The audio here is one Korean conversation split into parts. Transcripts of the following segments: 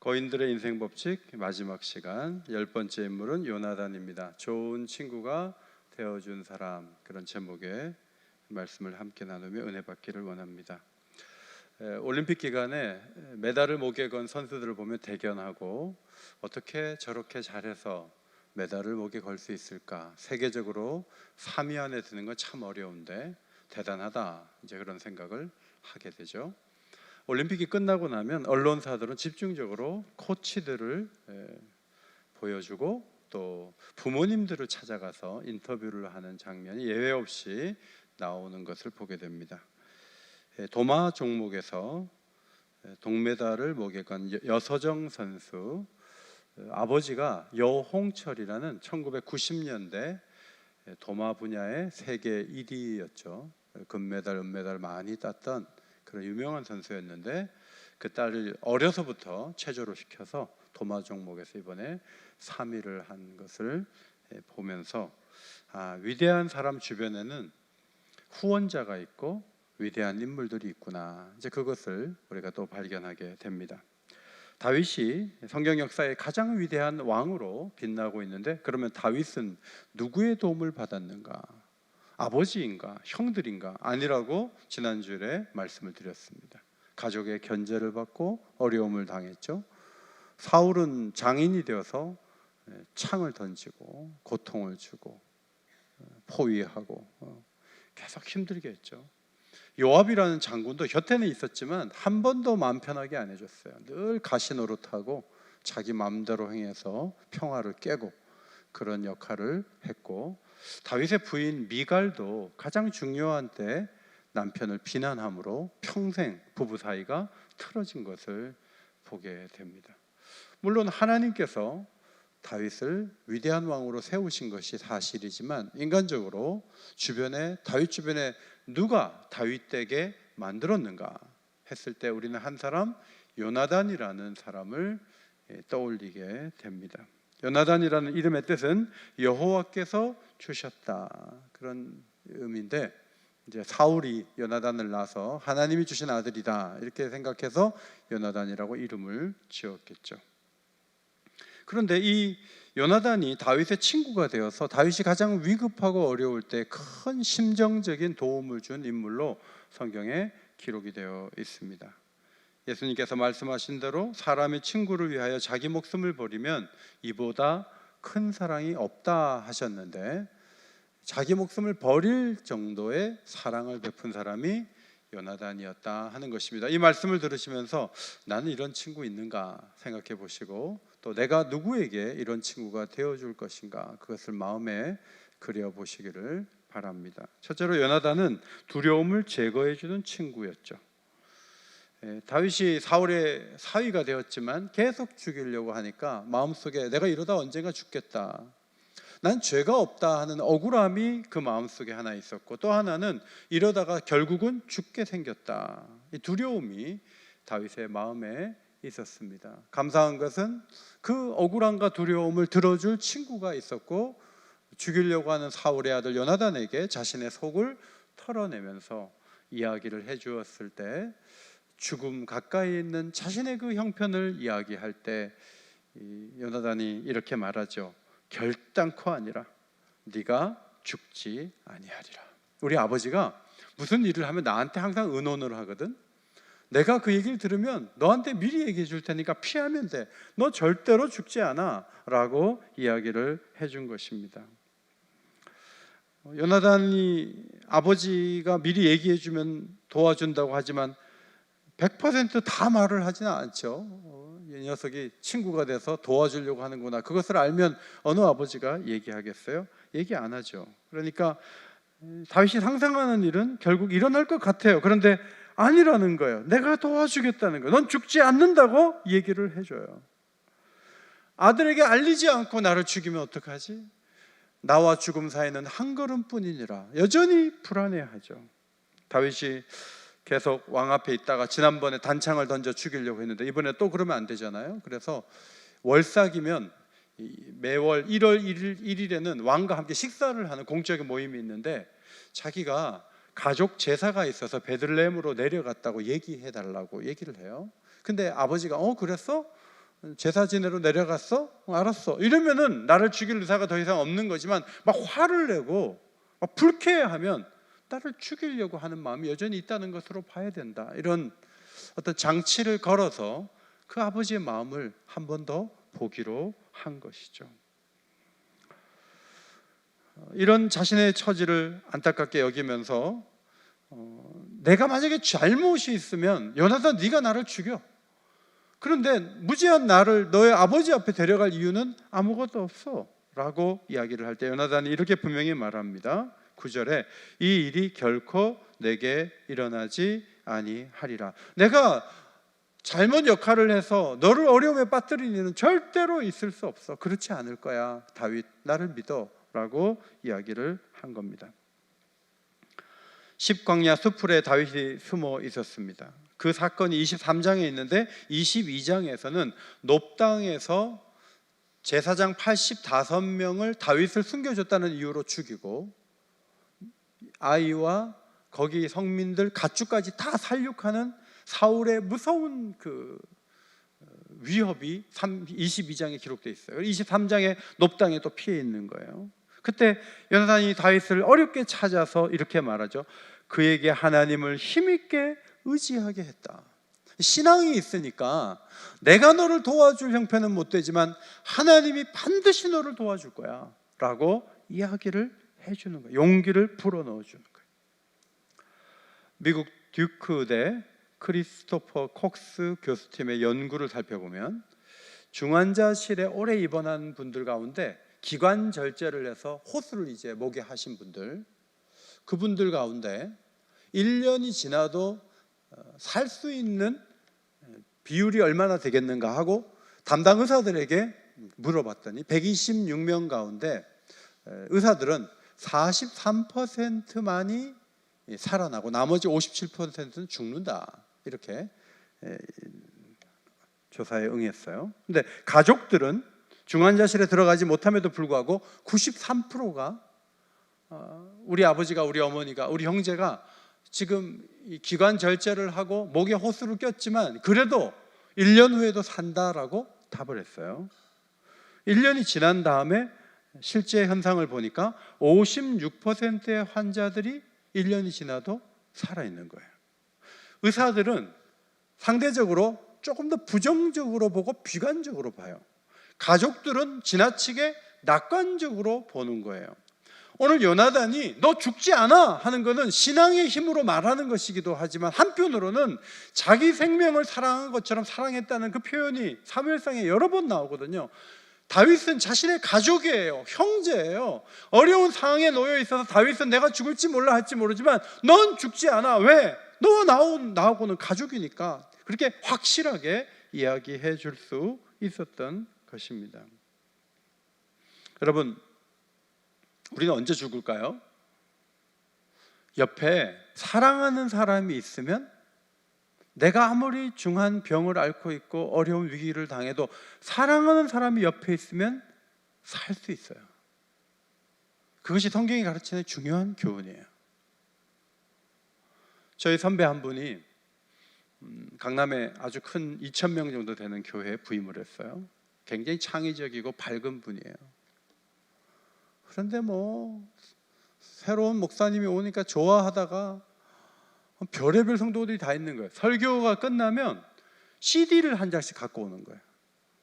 거인들의 인생 법칙 마지막 시간 10번째 인물은 요나단입니다. 좋은 친구가 되어준 사람, 그런 제목의 말씀을 함께 나누며 은혜 받기를 원합니다. 올림픽 기간에 메달을 목에 건 선수들을 보면 대견하고, 어떻게 저렇게 잘해서 메달을 목에 걸 수 있을까, 세계적으로 3위 안에 드는 건 참 어려운데 대단하다, 이제 그런 생각을 하게 되죠. 올림픽이 끝나고 나면 언론사들은 집중적으로 코치들을 보여주고 또 부모님들을 찾아가서 인터뷰를 하는 장면이 예외 없이 나오는 것을 보게 됩니다. 도마 종목에서 동메달을 목에 건 여서정 선수, 아버지가 여홍철이라는 1990년대 도마 분야의 세계 1위였죠. 금메달, 은메달 많이 땄던 그런 유명한 선수였는데, 그 딸을 어려서부터 체조를 시켜서 도마 종목에서 이번에 3위를 한 것을 보면서 위대한 사람 주변에는 후원자가 있고 위대한 인물들이 있구나, 이제 그것을 우리가 또 발견하게 됩니다. 다윗이 성경 역사의 가장 위대한 왕으로 빛나고 있는데, 그러면 다윗은 누구의 도움을 받았는가? 아버지인가? 형들인가? 아니라고 지난주에 말씀을 드렸습니다. 가족의 견제를 받고 어려움을 당했죠. 사울은 장인이 되어서 창을 던지고 고통을 주고 포위하고 계속 힘들게 했죠. 요압이라는 장군도 곁에는 있었지만 한 번도 마음 편하게 안 해줬어요. 늘 가시 노릇하고 자기 마음대로 행해서 평화를 깨고 그런 역할을 했고, 다윗의 부인 미갈도 가장 중요한 때 남편을 비난함으로 평생 부부 사이가 틀어진 것을 보게 됩니다. 물론 하나님께서 다윗을 위대한 왕으로 세우신 것이 사실이지만, 인간적으로 다윗 주변에 누가 다윗 되게 만들었는가 했을 때 우리는 한 사람, 요나단이라는 사람을 떠올리게 됩니다. 요나단이라는 이름의 뜻은 여호와께서 주셨다, 그런 의미인데, 이제 사울이 요나단을 낳아서 하나님이 주신 아들이다 이렇게 생각해서 요나단이라고 이름을 지었겠죠. 그런데 이 요나단이 다윗의 친구가 되어서 다윗이 가장 위급하고 어려울 때 큰 심정적인 도움을 준 인물로 성경에 기록이 되어 있습니다. 예수님께서 말씀하신 대로 사람이 친구를 위하여 자기 목숨을 버리면 이보다 큰 사랑이 없다 하셨는데, 자기 목숨을 버릴 정도의 사랑을 베푼 사람이 요나단이었다 하는 것입니다. 이 말씀을 들으시면서 나는 이런 친구 있는가 생각해 보시고, 또 내가 누구에게 이런 친구가 되어줄 것인가, 그것을 마음에 그려보시기를 바랍니다. 첫째로 요나단은 두려움을 제거해 주는 친구였죠. 다윗이 사울의 사위가 되었지만 계속 죽이려고 하니까 마음속에 내가 이러다 언젠가 죽겠다, 난 죄가 없다 하는 억울함이 그 마음속에 하나 있었고, 또 하나는 이러다가 결국은 죽게 생겼다, 이 두려움이 다윗의 마음에 있었습니다. 감사한 것은 그 억울함과 두려움을 들어줄 친구가 있었고, 죽이려고 하는 사울의 아들 요나단에게 자신의 속을 털어내면서 이야기를 해주었을 때, 죽음 가까이 있는 자신의 그 형편을 이야기할 때 요나단이 이렇게 말하죠. 결단코 아니라 네가 죽지 아니하리라. 우리 아버지가 무슨 일을 하면 나한테 항상 의논을 하거든. 내가 그 얘기를 들으면 너한테 미리 얘기해 줄 테니까 피하면 돼, 너 절대로 죽지 않아 라고 이야기를 해준 것입니다. 요나단이 아버지가 미리 얘기해 주면 도와준다고 하지만 100% 말을 하지는 않죠. 이 녀석이 친구가 돼서 도와주려고 하는구나, 그것을 알면 어느 아버지가 얘기하겠어요? 얘기 안 하죠. 그러니까 다윗이 상상하는 일은 결국 일어날 것 같아요. 그런데 아니라는 거예요. 내가 도와주겠다는 거예요. 넌 죽지 않는다고 얘기를 해줘요. 아들에게 알리지 않고 나를 죽이면 어떡하지? 나와 죽음 사이는 한 걸음뿐이니라. 여전히 불안해하죠. 다윗이 계속 왕 앞에 있다가 지난번에 단창을 던져 죽이려고 했는데 이번에 또 그러면 안 되잖아요. 그래서 월삭이면 매월 1월 1일에는 왕과 함께 식사를 하는 공적인 모임이 있는데, 자기가 가족 제사가 있어서 베들레헴으로 내려갔다고 얘기해 달라고 얘기를 해요. 근데 아버지가 그랬어? 제사 지내러 내려갔어? 알았어. 이러면은 나를 죽일 의사가 더 이상 없는 거지만 막 화를 내고 막 불쾌해하면 나를 죽이려고 하는 마음이 여전히 있다는 것으로 봐야 된다. 이런 어떤 장치를 걸어서 그 아버지의 마음을 한 번 더 보기로 한 것이죠. 이런 자신의 처지를 안타깝게 여기면서 내가 만약에 잘못이 있으면 요나단 네가 나를 죽여. 그런데 무지한 나를 너의 아버지 앞에 데려갈 이유는 아무것도 없어 라고 이야기를 할 때 요나단이 이렇게 분명히 말합니다. 9절에 이 일이 결코 내게 일어나지 아니하리라. 내가 잘못 역할을 해서 너를 어려움에 빠뜨리는 일은 절대로 있을 수 없어. 그렇지 않을 거야. 다윗 나를 믿어 라고 이야기를 한 겁니다. 십광야 수풀에 다윗이 숨어 있었습니다. 그 사건이 23장에 있는데 22장에서는 높당에서 제사장 85명을 다윗을 숨겨줬다는 이유로 죽이고 아이와 거기 성민들 가축까지 다 살육하는 사울의 무서운 그 위협이 22장에 기록되어 있어요. 23장에 높당에 또 피해 있는 거예요. 그때 요나단이 다윗을 어렵게 찾아서 이렇게 말하죠. 그에게 하나님을 힘있게 의지하게 했다. 신앙이 있으니까 내가 너를 도와줄 형편은 못 되지만 하나님이 반드시 너를 도와줄 거야 라고 이야기를 해주는 거예요. 용기를 불어넣어 주는 거예요. 미국 듀크대 크리스토퍼 콕스 교수팀의 연구를 살펴보면 중환자실에 오래 입원한 분들 가운데 기관 절제를 해서 호수를 이제 목에 하신 분들, 그분들 가운데 1년이 지나도 살 수 있는 비율이 얼마나 되겠는가 하고 담당 의사들에게 물어봤더니 126명 가운데 의사들은 43%만이 살아나고 나머지 57%는 죽는다. 이렇게 조사에 응했어요. 근데 가족들은 중환자실에 들어가지 못함에도 불구하고 93%가 우리 아버지가, 우리 어머니가, 우리 형제가 지금 이 기관 절제를 하고 목에 호수를 꼈지만 그래도 1년 후에도 산다라고 답을 했어요. 1년이 지난 다음에 실제 현상을 보니까 56%의 환자들이 1년이 지나도 살아있는 거예요. 의사들은 상대적으로 조금 더 부정적으로 보고 비관적으로 봐요. 가족들은 지나치게 낙관적으로 보는 거예요. 오늘 요나단이 너 죽지 않아 하는 것은 신앙의 힘으로 말하는 것이기도 하지만 한편으로는 자기 생명을 사랑한 것처럼 사랑했다는 그 표현이 사무엘상에 여러 번 나오거든요. 다윗은 자신의 가족이에요. 형제예요. 어려운 상황에 놓여 있어서 다윗은 내가 죽을지 몰라 할지 모르지만 넌 죽지 않아. 왜? 너와 나하고는 가족이니까. 그렇게 확실하게 이야기해 줄 수 있었던 것입니다. 여러분, 우리는 언제 죽을까요? 옆에 사랑하는 사람이 있으면 내가 아무리 중한 병을 앓고 있고 어려운 위기를 당해도 사랑하는 사람이 옆에 있으면 살 수 있어요. 그것이 성경이 가르치는 중요한 교훈이에요. 저희 선배 한 분이 강남에 아주 큰 2,000명 정도 되는 교회에 부임을 했어요. 굉장히 창의적이고 밝은 분이에요. 그런데 새로운 목사님이 오니까 좋아하다가 별의별 성도들이 다 있는 거예요. 설교가 끝나면 CD를 한 장씩 갖고 오는 거예요.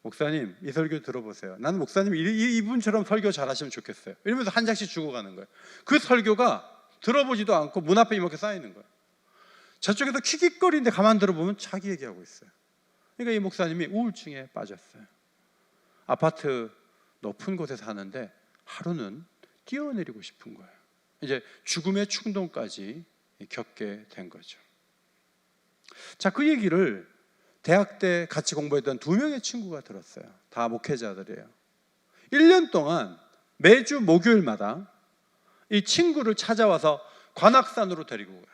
목사님, 이 설교 들어보세요. 나는 목사님 이분처럼 설교 잘하시면 좋겠어요. 이러면서 한 장씩 주고 가는 거예요. 그 설교가 들어보지도 않고 문 앞에 이렇게 쌓이는 거예요. 저쪽에서 킥킥거리는데 가만 들어보면 자기 얘기하고 있어요. 그러니까 이 목사님이 우울증에 빠졌어요. 아파트 높은 곳에 사는데 하루는 뛰어내리고 싶은 거예요. 이제 죽음의 충동까지 겪게 된 거죠. 자, 그 얘기를 대학 때 같이 공부했던 2명의 친구가 들었어요. 다 목회자들이에요. 1년 동안 매주 목요일마다 이 친구를 찾아와서 관악산으로 데리고 가요.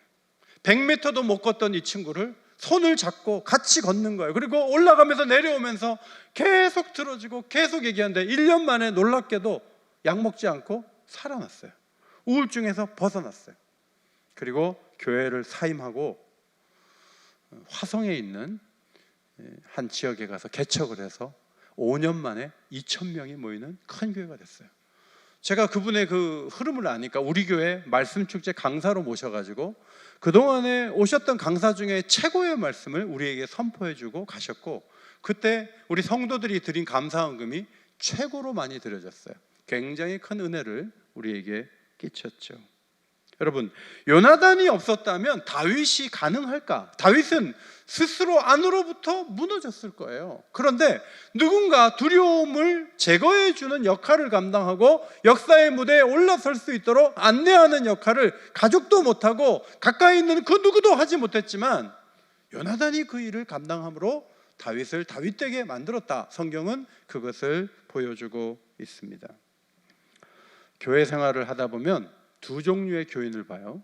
100m도 못 걷던 이 친구를 손을 잡고 같이 걷는 거예요. 그리고 올라가면서 내려오면서 계속 들어주고 계속 얘기하는데 1년 만에 놀랍게도 약 먹지 않고 살아났어요. 우울증에서 벗어났어요. 그리고 교회를 사임하고 화성에 있는 한 지역에 가서 개척을 해서 5년 만에 2,000명이 모이는 큰 교회가 됐어요. 제가 그분의 그 흐름을 아니까 우리 교회 말씀축제 강사로 모셔가지고 그동안에 오셨던 강사 중에 최고의 말씀을 우리에게 선포해주고 가셨고, 그때 우리 성도들이 드린 감사헌금이 최고로 많이 드려졌어요. 굉장히 큰 은혜를 우리에게 끼쳤죠. 여러분, 요나단이 없었다면 다윗이 가능할까? 다윗은 스스로 안으로부터 무너졌을 거예요. 그런데 누군가 두려움을 제거해 주는 역할을 감당하고 역사의 무대에 올라설 수 있도록 안내하는 역할을 가족도 못하고 가까이 있는 그 누구도 하지 못했지만 요나단이 그 일을 감당함으로 다윗을 다윗되게 만들었다. 성경은 그것을 보여주고 있습니다. 교회 생활을 하다 보면 두 종류의 교인을 봐요.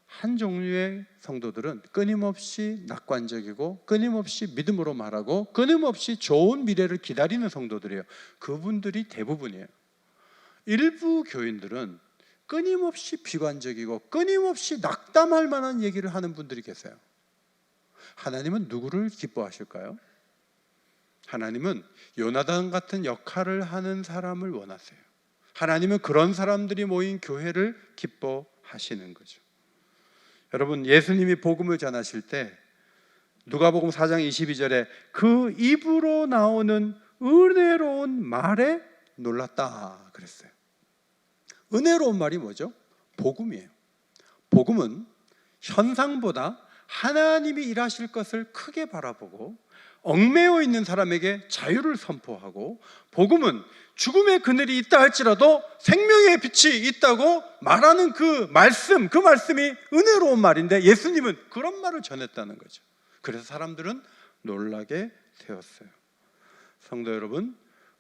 한 종류의 성도들은 끊임없이 낙관적이고 끊임없이 믿음으로 말하고 끊임없이 좋은 미래를 기다리는 성도들이에요. 그분들이 대부분이에요. 일부 교인들은 끊임없이 비관적이고 끊임없이 낙담할 만한 얘기를 하는 분들이 계세요. 하나님은 누구를 기뻐하실까요? 하나님은 요나단 같은 역할을 하는 사람을 원하세요. 하나님은 그런 사람들이 모인 교회를 기뻐하시는 거죠. 여러분, 예수님이 복음을 전하실 때 누가복음 4장 22절에 그 입으로 나오는 은혜로운 말에 놀랐다 그랬어요. 은혜로운 말이 뭐죠? 복음이에요. 복음은 현상보다 하나님이 일하실 것을 크게 바라보고 엉매어 있는 사람에게 자유를 선포하고, 복음은 죽음의 그늘이 있다 할지라도 생명의 빛이 있다고 말하는 그 말씀이 은혜로운 말인데 예수님은 그런 말을 전했다는 거죠. 그래서 사람들은 놀라게 되었어요. 성도 여러분,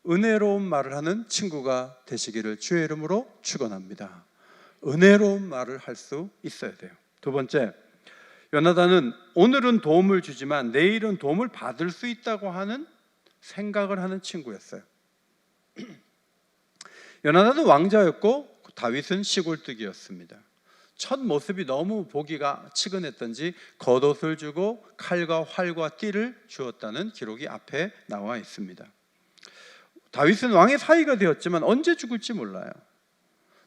은혜로운 말을 하는 친구가 되시기를 주의 이름으로 축원합니다. 은혜로운 말을 할 수 있어야 돼요. 두 번째, 요나단은 오늘은 도움을 주지만 내일은 도움을 받을 수 있다고 하는 생각을 하는 친구였어요. 요나단은 왕자였고 다윗은 시골뜨기였습니다. 첫 모습이 너무 보기가 치근했던지 겉옷을 주고 칼과 활과 띠를 주었다는 기록이 앞에 나와 있습니다. 다윗은 왕의 사위가 되었지만 언제 죽을지 몰라요.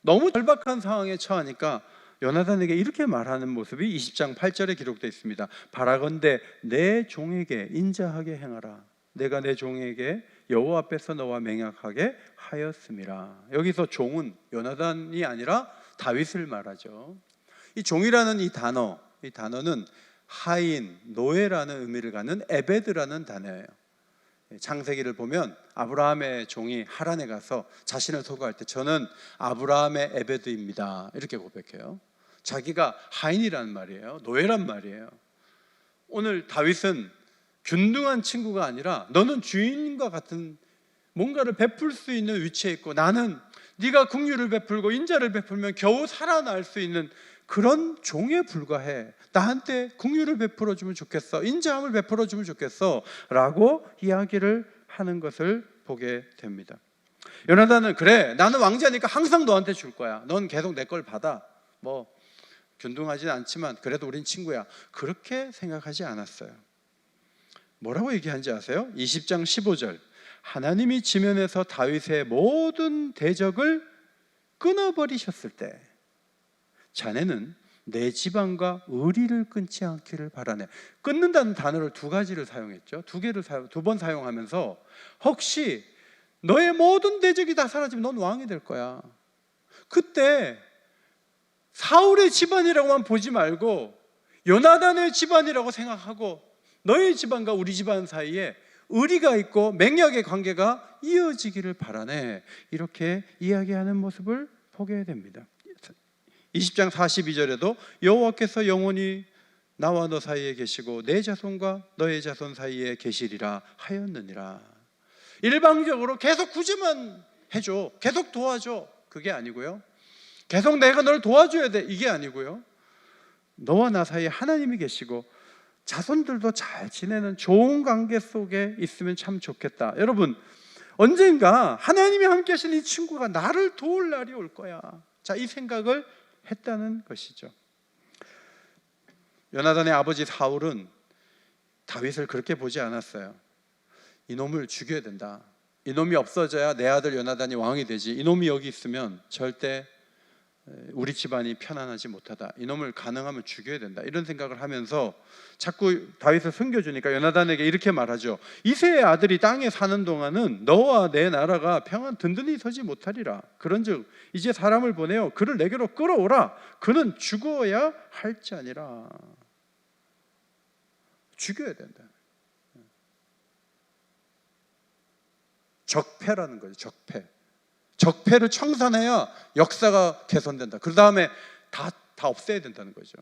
너무 절박한 상황에 처하니까 요나단에게 이렇게 말하는 모습이 20장 8절에 기록되어 있습니다. 바라건대 내 종에게 인자하게 행하라. 내가 내 종에게 여호와 앞에서 너와 맹약하게 하였음이라. 여기서 종은 요나단이 아니라 다윗을 말하죠. 이 종이라는 이 단어는 하인, 노예라는 의미를 갖는 에베드라는 단어예요. 창세기를 보면 아브라함의 종이 하란에 가서 자신을 소개할 때 저는 아브라함의 에베드입니다 이렇게 고백해요. 자기가 하인이란 말이에요. 노예란 말이에요. 오늘 다윗은 균등한 친구가 아니라 너는 주인과 같은 뭔가를 베풀 수 있는 위치에 있고 나는 네가 긍휼을 베풀고 인자를 베풀면 겨우 살아날 수 있는 그런 종에 불과해. 나한테 긍휼을 베풀어 주면 좋겠어. 인자함을 베풀어 주면 좋겠어 라고 이야기를 하는 것을 보게 됩니다. 요나단은 그래 나는 왕자니까 항상 너한테 줄 거야. 넌 계속 내 걸 받아. 뭐 균등하진 않지만 그래도 우린 친구야. 그렇게 생각하지 않았어요. 뭐라고 얘기하는지 아세요? 20장 15절 하나님이 지면에서 다윗의 모든 대적을 끊어버리셨을 때 자네는 내 지방과 의리를 끊지 않기를 바라네. 끊는다는 단어를 두 가지를 사용했죠. 두 번 사용하면서 혹시 너의 모든 대적이 다 사라지면 넌 왕이 될 거야. 그때 사울의 집안이라고만 보지 말고 요나단의 집안이라고 생각하고 너의 집안과 우리 집안 사이에 의리가 있고 맹약의 관계가 이어지기를 바라네. 이렇게 이야기하는 모습을 보게 됩니다. 20장 42절에도 여호와께서 영원히 나와 너 사이에 계시고 내 자손과 너의 자손 사이에 계시리라 하였느니라. 일방적으로 계속 구제만 해줘, 계속 도와줘, 그게 아니고요. 계속 내가 널 도와줘야 돼, 이게 아니고요. 너와 나 사이에 하나님이 계시고 자손들도 잘 지내는 좋은 관계 속에 있으면 참 좋겠다. 여러분, 언젠가 하나님이 함께 하시는 이 친구가 나를 도울 날이 올 거야. 자, 이 생각을 했다는 것이죠. 요나단의 아버지 사울은 다윗을 그렇게 보지 않았어요. 이놈을 죽여야 된다. 이놈이 없어져야 내 아들 요나단이 왕이 되지. 이놈이 여기 있으면 절대 우리 집안이 편안하지 못하다. 이놈을 가능하면 죽여야 된다. 이런 생각을 하면서 자꾸 다윗을 숨겨주니까 요나단에게 이렇게 말하죠. 이새의 아들이 땅에 사는 동안은 너와 내 나라가 평안 든든히 서지 못하리라. 그런즉 이제 사람을 보내어 그를 내게로 끌어오라. 그는 죽어야 할지 아니라. 죽여야 된다. 적폐라는 거죠. 적폐를 청산해야 역사가 개선된다. 그 다음에 다 없애야 된다는 거죠.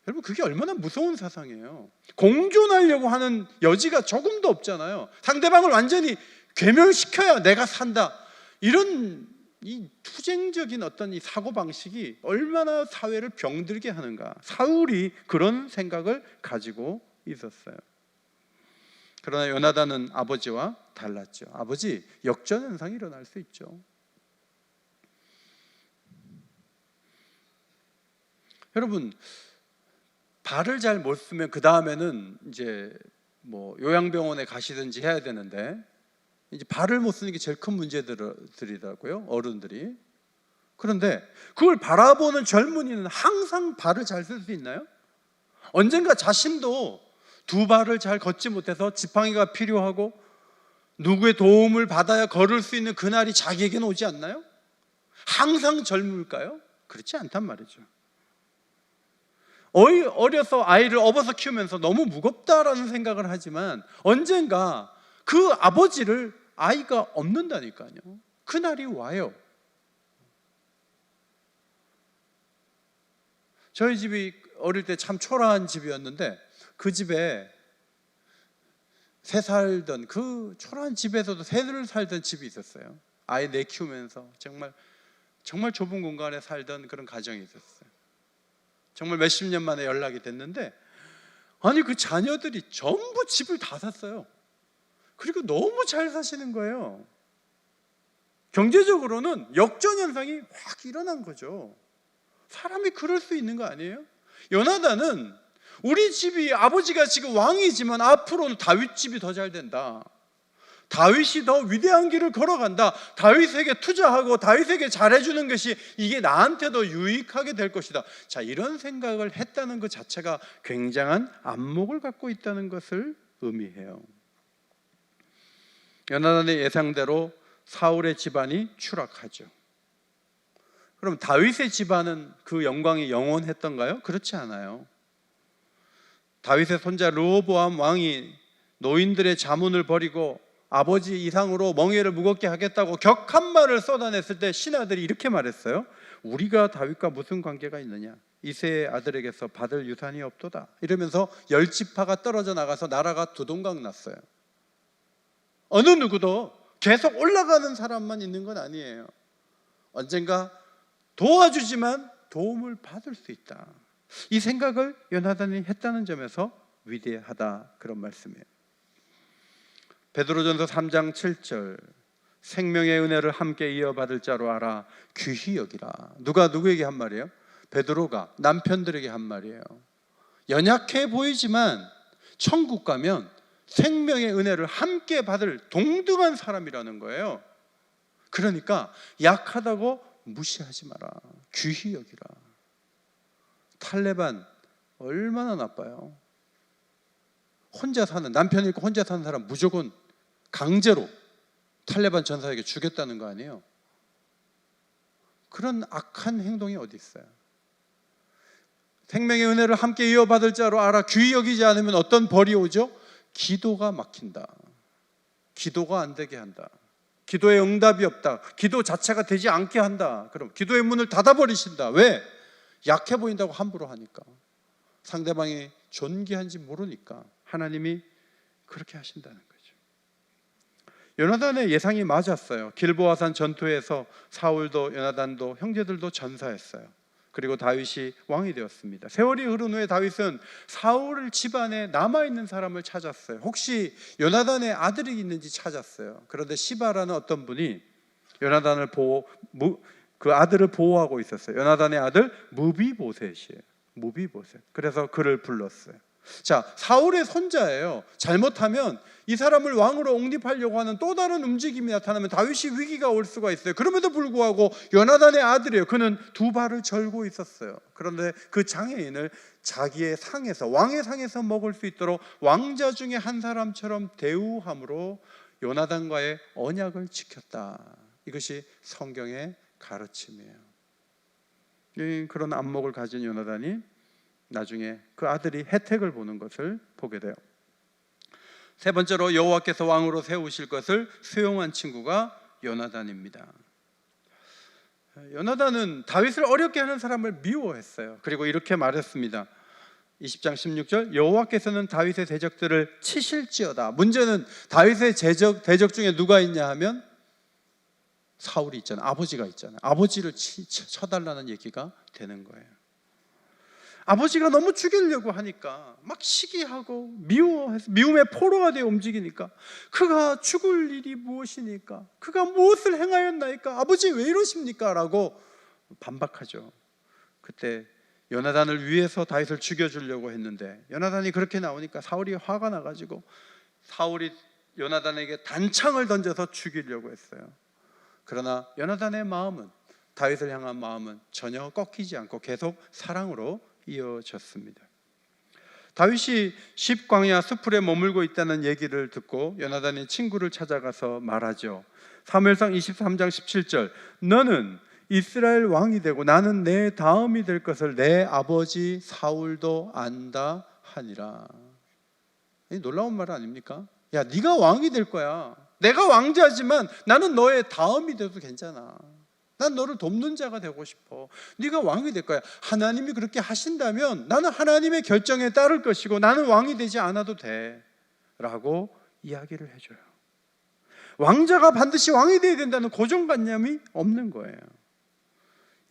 여러분, 그게 얼마나 무서운 사상이에요. 공존하려고 하는 여지가 조금도 없잖아요. 상대방을 완전히 괴멸시켜야 내가 산다. 이런 이 투쟁적인 어떤 이 사고방식이 얼마나 사회를 병들게 하는가. 사울이 그런 생각을 가지고 있었어요. 그러나 요나단은 아버지와 달랐죠. 아버지, 역전현상이 일어날 수 있죠. 여러분, 발을 잘 못 쓰면 그 다음에는 이제 뭐 요양병원에 가시든지 해야 되는데, 이제 발을 못 쓰는 게 제일 큰 문제들이더라고요, 어른들이. 그런데 그걸 바라보는 젊은이는 항상 발을 잘 쓸 수 있나요? 언젠가 자신도 두 발을 잘 걷지 못해서 지팡이가 필요하고 누구의 도움을 받아야 걸을 수 있는 그날이 자기에게는 오지 않나요? 항상 젊을까요? 그렇지 않단 말이죠. 어려서 아이를 업어서 키우면서 너무 무겁다라는 생각을 하지만 언젠가 그 아버지를 아이가 없는다니까요. 그날이 와요. 저희 집이 어릴 때 참 초라한 집이었는데 그 집에 새 살던 그 초라한 집에서도 새를 살던 집이 있었어요. 아이 내 키우면서 정말 좁은 공간에 살던 그런 가정이 있었어요. 정말 몇십 년 만에 연락이 됐는데, 아니 그 자녀들이 전부 집을 다 샀어요. 그리고 너무 잘 사시는 거예요. 경제적으로는 역전현상이 확 일어난 거죠. 사람이 그럴 수 있는 거 아니에요? 요나단은 우리 집이 아버지가 지금 왕이지만 앞으로는 다윗 집이 더 잘 된다. 다윗이 더 위대한 길을 걸어간다. 다윗에게 투자하고 다윗에게 잘해주는 것이 이게 나한테도 유익하게 될 것이다. 자, 이런 생각을 했다는 것 자체가 굉장한 안목을 갖고 있다는 것을 의미해요. 요나단의 예상대로 사울의 집안이 추락하죠. 그럼 다윗의 집안은 그 영광이 영원했던가요? 그렇지 않아요. 다윗의 손자 르호보암 왕이 노인들의 자문을 버리고 아버지 이상으로 멍에를 무겁게 하겠다고 격한 말을 쏟아냈을 때 신하들이 이렇게 말했어요. 우리가 다윗과 무슨 관계가 있느냐? 이새의 아들에게서 받을 유산이 없도다. 이러면서 열지파가 떨어져 나가서 나라가 두동강 났어요. 어느 누구도 계속 올라가는 사람만 있는 건 아니에요. 언젠가 도와주지만 도움을 받을 수 있다. 이 생각을 요나단이 했다는 점에서 위대하다, 그런 말씀이에요. 베드로전서 3장 7절, 생명의 은혜를 함께 이어받을 자로 알아 귀히 여기라. 누가 누구에게 한 말이에요? 베드로가 남편들에게 한 말이에요. 연약해 보이지만 천국 가면 생명의 은혜를 함께 받을 동등한 사람이라는 거예요. 그러니까 약하다고 무시하지 마라. 귀히 여기라. 탈레반 얼마나 나빠요. 혼자 사는, 남편이 있고 혼자 사는 사람 무조건 강제로 탈레반 전사에게 주겠다는 거 아니에요? 그런 악한 행동이 어디 있어요? 생명의 은혜를 함께 이어받을 자로 알아 귀히 여기지 않으면 어떤 벌이 오죠? 기도가 막힌다. 기도가 안 되게 한다. 기도에 응답이 없다. 기도 자체가 되지 않게 한다. 그럼 기도의 문을 닫아버리신다. 왜? 약해 보인다고 함부로 하니까. 상대방이 존귀한지 모르니까 하나님이 그렇게 하신다는 거죠. 요나단의 예상이 맞았어요. 길보아산 전투에서 사울도 요나단도 형제들도 전사했어요. 그리고 다윗이 왕이 되었습니다. 세월이 흐른 후에 다윗은 사울 집안에 남아있는 사람을 찾았어요. 혹시 요나단의 아들이 있는지 찾았어요. 그런데 시바라는 어떤 분이 요나단을 그 아들을 보호하고 있었어요. 요나단의 아들 무비보셋이에요. 무비보셋. 그래서 그를 불렀어요. 자, 사울의 손자예요. 잘못하면 이 사람을 왕으로 옹립하려고 하는 또 다른 움직임이 나타나면 다윗이 위기가 올 수가 있어요. 그럼에도 불구하고 요나단의 아들이에요. 그는 두 발을 절고 있었어요. 그런데 그 장애인을 자기의 상에서, 왕의 상에서 먹을 수 있도록 왕자 중에 한 사람처럼 대우함으로 요나단과의 언약을 지켰다. 이것이 성경의 가르침이에요. 그런 안목을 가진 요나단이 나중에 그 아들이 혜택을 보는 것을 보게 돼요. 세 번째로 여호와께서 왕으로 세우실 것을 수용한 친구가 요나단입니다. 요나단은 다윗을 어렵게 하는 사람을 미워했어요. 그리고 이렇게 말했습니다. 20장 16절, 여호와께서는 다윗의 대적들을 치실지어다. 문제는 다윗의 대적 중에 누가 있냐 하면 사울이 있잖아요. 아버지가 있잖아요. 아버지를 쳐달라는 얘기가 되는 거예요. 아버지가 너무 죽이려고 하니까 막 시기하고 미움의 포로가 되어 움직이니까, 그가 죽을 일이 무엇이니까, 그가 무엇을 행하였나이까, 아버지 왜 이러십니까? 라고 반박하죠. 그때 요나단을 위해서 다윗을 죽여주려고 했는데 요나단이 그렇게 나오니까 사울이 화가 나가지고 사울이 요나단에게 단창을 던져서 죽이려고 했어요. 그러나 요나단의 마음은, 다윗을 향한 마음은 전혀 꺾이지 않고 계속 사랑으로 이어졌습니다. 다윗이 십광야 수풀에 머물고 있다는 얘기를 듣고 요나단이 친구를 찾아가서 말하죠. 사무엘상 23장 17절, 너는 이스라엘 왕이 되고 나는 내 다음이 될 것을 내 아버지 사울도 안다 하니라. 놀라운 말 아닙니까? 야, 네가 왕이 될 거야. 내가 왕자지만 나는 너의 다음이 돼도 괜찮아. 난 너를 돕는 자가 되고 싶어. 네가 왕이 될 거야. 하나님이 그렇게 하신다면 나는 하나님의 결정에 따를 것이고 나는 왕이 되지 않아도 돼 라고 이야기를 해줘요. 왕자가 반드시 왕이 되어야 된다는 고정관념이 없는 거예요.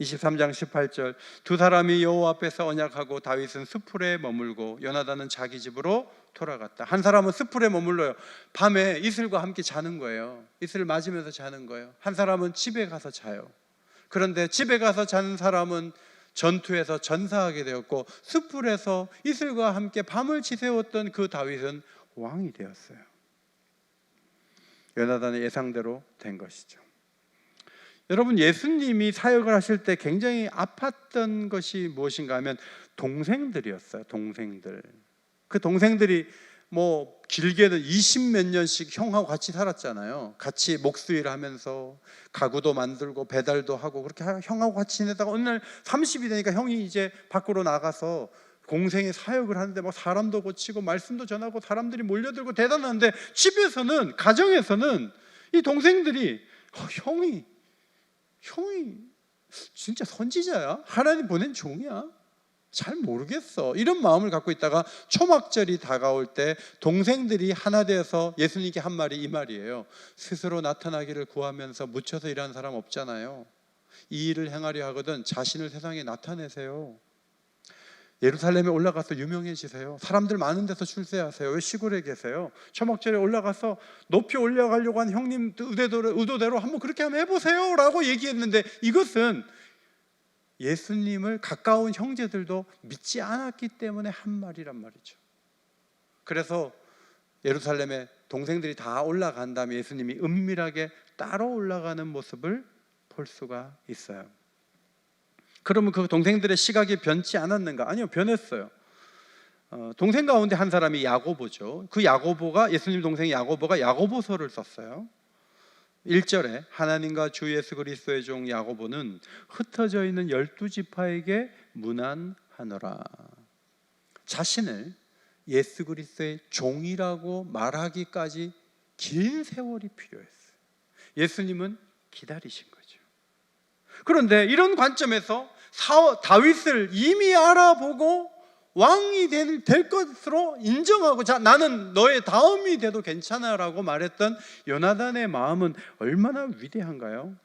23장 18절, 두 사람이 여호와 앞에서 언약하고 다윗은 수풀에 머물고 요나단은 자기 집으로 돌아갔다. 한 사람은 수풀에 머물러요. 밤에 이슬과 함께 자는 거예요. 이슬을 맞으면서 자는 거예요. 한 사람은 집에 가서 자요. 그런데 집에 가서 자는 사람은 전투에서 전사하게 되었고, 수풀에서 이슬과 함께 밤을 지새웠던 그 다윗은 왕이 되었어요. 요나단의 예상대로 된 것이죠. 여러분, 예수님이 사역을 하실 때 굉장히 아팠던 것이 무엇인가 하면 동생들이었어요. 동생들. 그 동생들이 뭐 길게는 20몇 년씩 형하고 같이 살았잖아요. 같이 목수일 하면서 가구도 만들고 배달도 하고 그렇게 형하고 같이 지내다가 어느 날 30이 되니까 형이 이제 밖으로 나가서 공생의 사역을 하는데 막 사람도 고치고 말씀도 전하고 사람들이 몰려들고 대단한데, 집에서는, 가정에서는 이 동생들이 형이 진짜 선지자야? 하나님 보낸 종이야? 잘 모르겠어. 이런 마음을 갖고 있다가 초막절이 다가올 때 동생들이 하나 되어서 예수님께 한 말이 이 말이에요. 스스로 나타나기를 구하면서 묻혀서 일하는 사람 없잖아요. 이 일을 행하려 하거든 자신을 세상에 나타내세요. 예루살렘에 올라가서 유명해지세요. 사람들 많은 데서 출세하세요. 왜 시골에 계세요? 초막절에 올라가서 높이 올라가려고 한 형님 의도대로 한번 그렇게 한번 해보세요 라고 얘기했는데, 이것은 예수님을 가까운 형제들도 믿지 않았기 때문에 한 말이란 말이죠. 그래서 예루살렘에 동생들이 다 올라간 다음에 예수님이 은밀하게 따로 올라가는 모습을 볼 수가 있어요. 그러면 그 동생들의 시각이 변치 않았는가? 아니요, 변했어요. 동생 가운데 한 사람이 야고보죠. 그 야고보가, 예수님 동생 야고보가 야고보서를 썼어요. 1절에 하나님과 주 예수 그리스도의 종 야고보는 흩어져 있는 12지파에게 문안하노라. 자신을 예수 그리스도의 종이라고 말하기까지 긴 세월이 필요했어요. 예수님은 기다리신 거죠. 그런데 이런 관점에서 다윗을 이미 알아보고 왕이 될 것으로 인정하고, 자, 나는 너의 다음이 돼도 괜찮아 라고 말했던 요나단의 마음은 얼마나 위대한가요?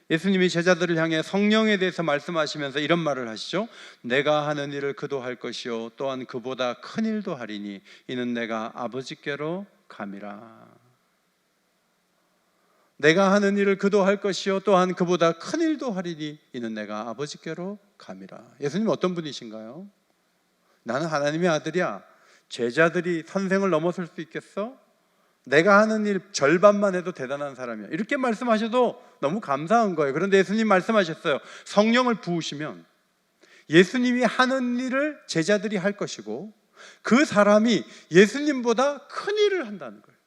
예수님이 제자들을 향해 성령에 대해서 말씀하시면서 이런 말을 하시죠. 내가 하는 일을 그도 할 것이요 또한 그보다 큰 일도 하리니 이는 내가 아버지께로 감이라. 내가 하는 일을 그도 할 것이요 또한 그보다 큰 일도 하리니 이는 내가 아버지께로 감이라. 예수님 어떤 분이신가요? 나는 하나님의 아들이야. 제자들이 선생을 넘어설 수 있겠어? 내가 하는 일 절반만 해도 대단한 사람이야. 이렇게 말씀하셔도 너무 감사한 거예요. 그런데 예수님 말씀하셨어요. 성령을 부으시면 예수님이 하는 일을 제자들이 할 것이고 그 사람이 예수님보다 큰 일을 한다는 거예요.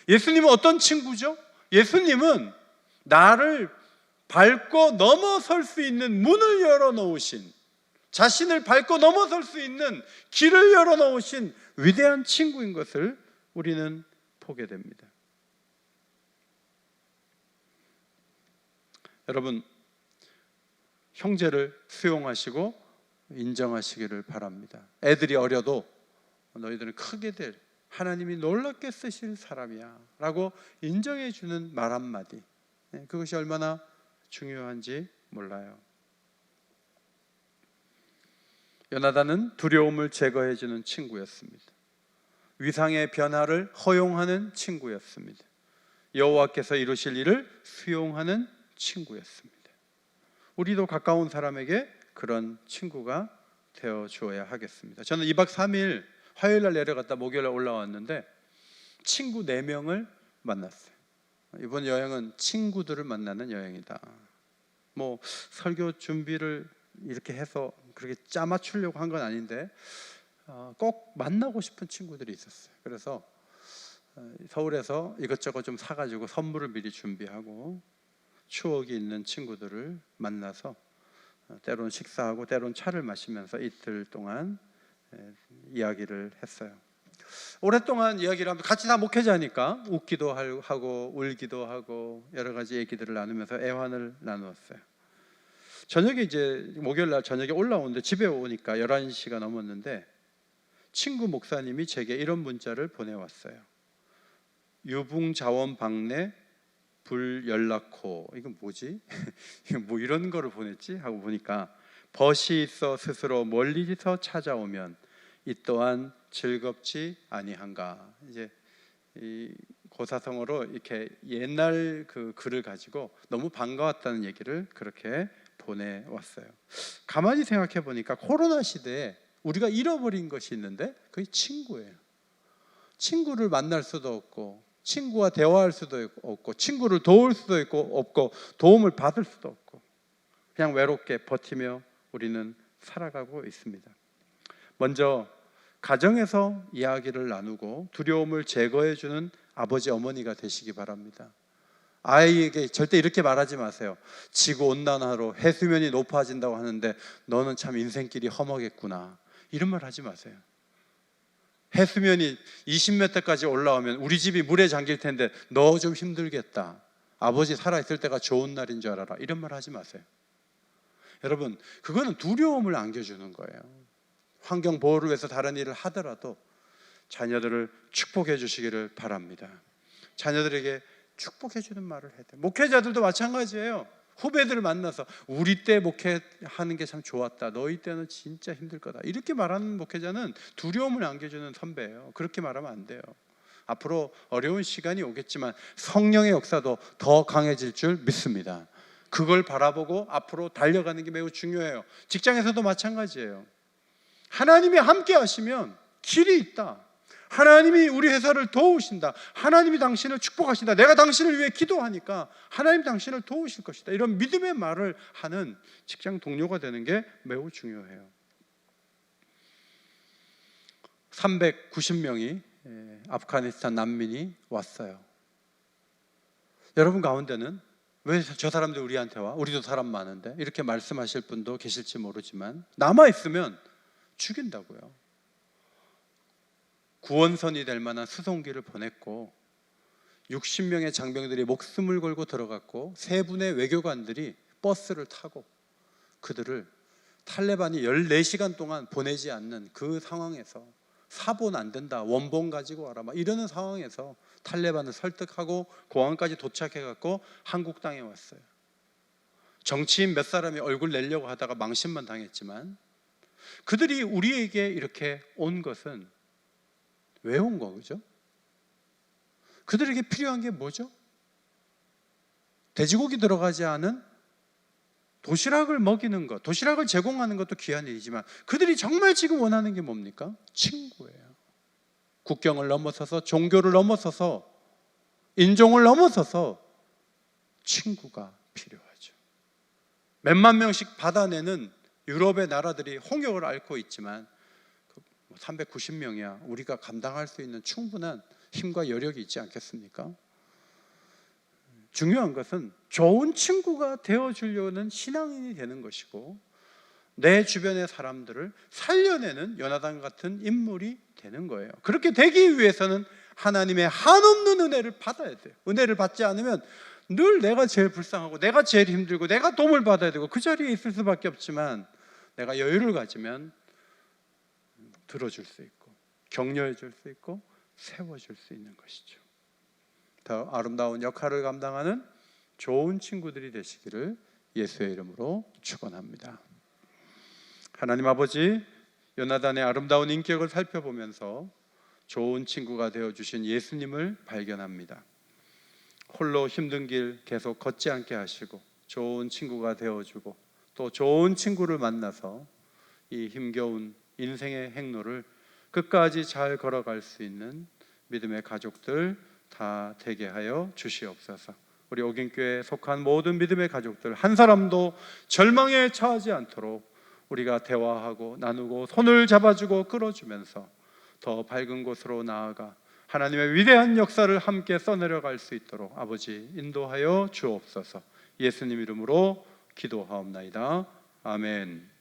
예수님은 어떤 친구죠? 예수님은 나를 밟고 넘어설 수 있는 문을 열어놓으신, 자신을 밟고 넘어설 수 있는 길을 열어놓으신 위대한 친구인 것을 우리는 보게 됩니다. 여러분, 형제를 수용하시고 인정하시기를 바랍니다. 애들이 어려도 너희들은 크게 될 하나님이 놀랍게 쓰실 사람이야 라고 인정해 주는 말 한마디, 그것이 얼마나 중요한지 몰라요. 요나단은 두려움을 제거해 주는 친구였습니다. 위상의 변화를 허용하는 친구였습니다. 여호와께서 이루실 일을 수용하는 친구였습니다. 우리도 가까운 사람에게 그런 친구가 되어 주어야 하겠습니다. 저는 2박 3일 화요일 날 내려갔다 목요일 날 올라왔는데 친구 4명을 만났어요. 이번 여행은 친구들을 만나는 여행이다. 뭐 설교 준비를 이렇게 해서 그렇게 짜맞추려고 한 건 아닌데 꼭 만나고 싶은 친구들이 있었어요. 그래서 서울에서 이것저것 좀 사가지고 선물을 미리 준비하고 추억이 있는 친구들을 만나서 때론 식사하고 때론 차를 마시면서 이틀 동안 이야기를 했어요. 오랫동안 이야기를 하면서 같이 다 목회자니까 웃기도 하고 울기도 하고 여러 가지 얘기들을 나누면서 애환을 나누었어요. 저녁에 이제 목요일 날 저녁에 올라오는데 집에 오니까 11시가 넘었는데 친구 목사님이 제게 이런 문자를 보내왔어요. 유붕자원 방내 불연락호. 이건 뭐지? 이거 뭐 이런 거를 보냈지? 하고 보니까 벗이 있어 스스로 멀리서 찾아오면 이 또한 즐겁지 아니한가. 이제 이 고사성어로 이렇게 옛날 그 글을 가지고 너무 반가웠다는 얘기를 그렇게 보내왔어요. 가만히 생각해 보니까 코로나 시대에 우리가 잃어버린 것이 있는데 그게 친구예요. 친구를 만날 수도 없고 친구와 대화할 수도 없고 친구를 도울 수도 없고 도움을 받을 수도 없고 그냥 외롭게 버티며 우리는 살아가고 있습니다. 먼저 가정에서 이야기를 나누고 두려움을 제거해 주는 아버지 어머니가 되시기 바랍니다. 아이에게 절대 이렇게 말하지 마세요. 지구온난화로 해수면이 높아진다고 하는데 너는 참 인생길이 험하겠구나, 이런 말 하지 마세요. 해수면이 20m까지 올라오면 우리 집이 물에 잠길 텐데 너 좀 힘들겠다, 아버지 살아있을 때가 좋은 날인 줄 알아라, 이런 말 하지 마세요. 여러분, 그거는 두려움을 안겨주는 거예요. 환경 보호를 위해서 다른 일을 하더라도 자녀들을 축복해 주시기를 바랍니다. 자녀들에게 축복해 주는 말을 해야 돼요. 목회자들도 마찬가지예요. 후배들을 만나서 우리 때 목회하는 게 참 좋았다, 너희 때는 진짜 힘들 거다, 이렇게 말하는 목회자는 두려움을 안겨주는 선배예요. 그렇게 말하면 안 돼요. 앞으로 어려운 시간이 오겠지만 성령의 역사도 더 강해질 줄 믿습니다. 그걸 바라보고 앞으로 달려가는 게 매우 중요해요. 직장에서도 마찬가지예요. 하나님이 함께 하시면 길이 있다. 하나님이 우리 회사를 도우신다. 하나님이 당신을 축복하신다. 내가 당신을 위해 기도하니까 하나님 당신을 도우실 것이다. 이런 믿음의 말을 하는 직장 동료가 되는 게 매우 중요해요. 390명이 아프가니스탄 난민이 왔어요. 여러분 가운데는 왜 저 사람들 우리한테 와? 우리도 사람 많은데, 이렇게 말씀하실 분도 계실지 모르지만 남아있으면 죽인다고요. 구원선이 될 만한 수송기를 보냈고 60명의 장병들이 목숨을 걸고 들어갔고 3분의 외교관들이 버스를 타고 그들을 탈레반이 14시간 동안 보내지 않는 그 상황에서 사본 안 된다, 원본 가지고 와라, 막 이러는 상황에서 탈레반을 설득하고 공항까지 도착해갖고 한국 땅에 왔어요. 정치인 몇 사람이 얼굴 내려고 하다가 망신만 당했지만 그들이 우리에게 이렇게 온 것은 왜 온 거죠? 그들에게 필요한 게 뭐죠? 돼지고기 들어가지 않은 도시락을 먹이는 것, 도시락을 제공하는 것도 귀한 일이지만 그들이 정말 지금 원하는 게 뭡니까? 친구예요. 국경을 넘어서서, 종교를 넘어서서, 인종을 넘어서서 친구가 필요하죠. 몇만 명씩 받아내는 유럽의 나라들이 홍역을 앓고 있지만 390명이야. 우리가 감당할 수 있는 충분한 힘과 여력이 있지 않겠습니까? 중요한 것은 좋은 친구가 되어주려는 신앙인이 되는 것이고, 내 주변의 사람들을 살려내는 요나단 같은 인물이 되는 거예요. 그렇게 되기 위해서는 하나님의 한없는 은혜를 받아야 돼요. 은혜를 받지 않으면 늘 내가 제일 불쌍하고 내가 제일 힘들고 내가 도움을 받아야 되고 그 자리에 있을 수밖에 없지만, 내가 여유를 가지면 들어줄 수 있고 격려해 줄 수 있고 세워줄 수 있는 것이죠. 더 아름다운 역할을 감당하는 좋은 친구들이 되시기를 예수의 이름으로 축원합니다. 하나님 아버지, 요나단의 아름다운 인격을 살펴보면서 좋은 친구가 되어주신 예수님을 발견합니다. 홀로 힘든 길 계속 걷지 않게 하시고 좋은 친구가 되어주고, 또 좋은 친구를 만나서 이 힘겨운 인생의 행로를 끝까지 잘 걸어갈 수 있는 믿음의 가족들 다 되게 하여 주시옵소서. 우리 옥인교회에 속한 모든 믿음의 가족들 한 사람도 절망에 처하지 않도록 우리가 대화하고 나누고 손을 잡아주고 끌어주면서 더 밝은 곳으로 나아가 하나님의 위대한 역사를 함께 써내려갈 수 있도록 아버지 인도하여 주옵소서. 예수님 이름으로 기도하옵나이다. 아멘.